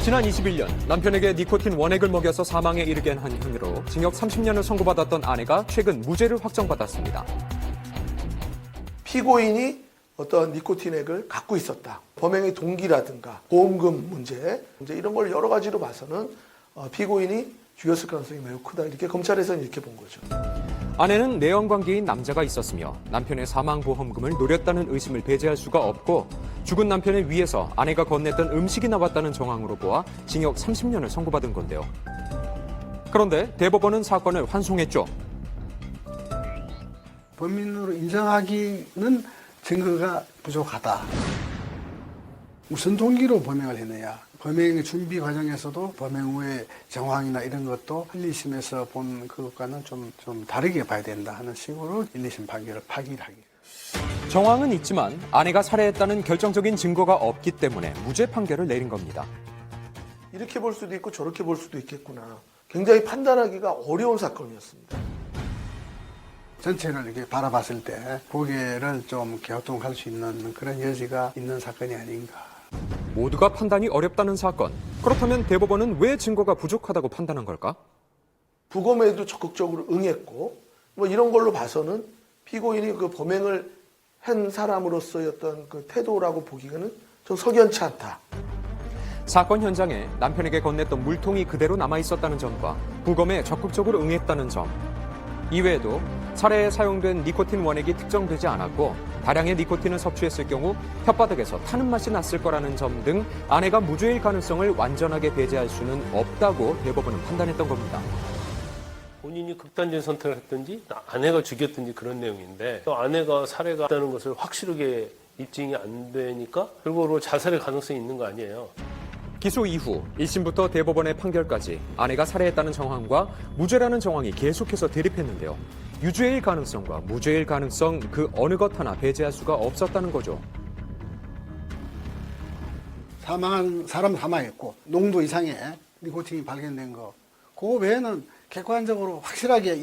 지난 21년 남편에게 니코틴 원액을 먹여서 사망에 이르게 한 혐의로 징역 30년을 선고받았던 아내가 최근 무죄를 확정받았습니다. 피고인이 어떤 니코틴액을 갖고 있었다. 범행의 동기라든가 보험금 문제 이런 걸 여러 가지로 봐서는 피고인이 죽였을 가능성이 매우 크다. 이렇게 검찰에서는 이렇게 본 거죠. 아내는 내연관계인 남자가 있었으며 남편의 사망보험금을 노렸다는 의심을 배제할 수가 없고 죽은 남편의 위에서 아내가 건넸던 음식이 나왔다는 정황으로 보아 징역 30년을 선고받은 건데요. 그런데 대법원은 사건을 환송했죠. 범인으로 인정하기는 증거가 부족하다. 무슨 동기로 범행을 했느냐. 범행 준비 과정에서도 범행 후의 정황이나 이런 것도 1, 2심에서 본 그것과는 좀 다르게 봐야 된다 하는 식으로 1, 2심 판결을 파기하기. 정황은 있지만 아내가 살해했다는 결정적인 증거가 없기 때문에 무죄 판결을 내린 겁니다. 이렇게 볼 수도 있고 저렇게 볼 수도 있겠구나. 굉장히 판단하기가 어려운 사건이었습니다. 전체를 이렇게 바라봤을 때 고개를 좀 갸우뚱할 수 있는 그런 여지가 있는 사건이 아닌가. 모두가 판단이 어렵다는 사건. 그렇다면 대법원은 왜 증거가 부족하다고 판단한 걸까? 부검에도 적극적으로 응했고 이런 걸로 봐서는 피고인이 그 범행을 한 사람으로서의 어떤 그 태도라고 보기에는 좀 석연치 않다. 사건 현장에 남편에게 건넸던 물통이 그대로 남아있었다는 점과 부검에 적극적으로 응했다는 점. 이외에도 살해에 사용된 니코틴 원액이 특정되지 않았고 다량의 니코틴을 섭취했을 경우 혓바닥에서 타는 맛이 났을 거라는 점 등 아내가 무죄일 가능성을 완전하게 배제할 수는 없다고 대법원은 판단했던 겁니다. 본인이 극단적인 선택을 했든지 아내가 죽였든지 그런 내용인데 또 아내가 살해가 있다는 것을 확실하게 입증이 안 되니까 결국으로 자살의 가능성이 있는 거 아니에요. 기소 이후 1심부터 대법원의 판결까지 아내가 살해했다는 정황과 무죄라는 정황이 계속해서 대립했는데요. 유죄일 가능성과 무죄일 가능성 그 어느 것 하나 배제할 수가 없었다는 거죠. 사망한 사람 사망했고 농도 이상의 니코틴이 발견된 거. 그거 외에는 객관적으로 확실하게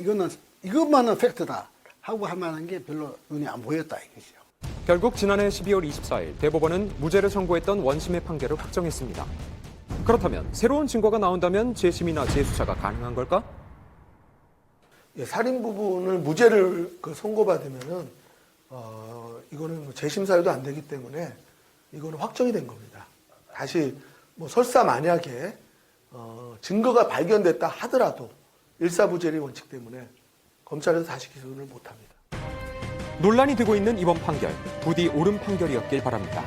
이것만은 팩트다 하고 할 만한 게 별로 눈이 안 보였다 이거죠. 결국 지난해 12월 24일 대법원은 무죄를 선고했던 원심의 판결을 확정했습니다. 그렇다면 새로운 증거가 나온다면 재심이나 재수사가 가능한 걸까? 살인 부분을 무죄를 선고받으면은 이거는 재심 사유도 안 되기 때문에 이거는 확정이 된 겁니다. 다시 설사 만약에 증거가 발견됐다 하더라도 일사부재리 원칙 때문에 검찰에서 다시 기소를 못합니다. 논란이 되고 있는 이번 판결, 부디 옳은 판결이었길 바랍니다.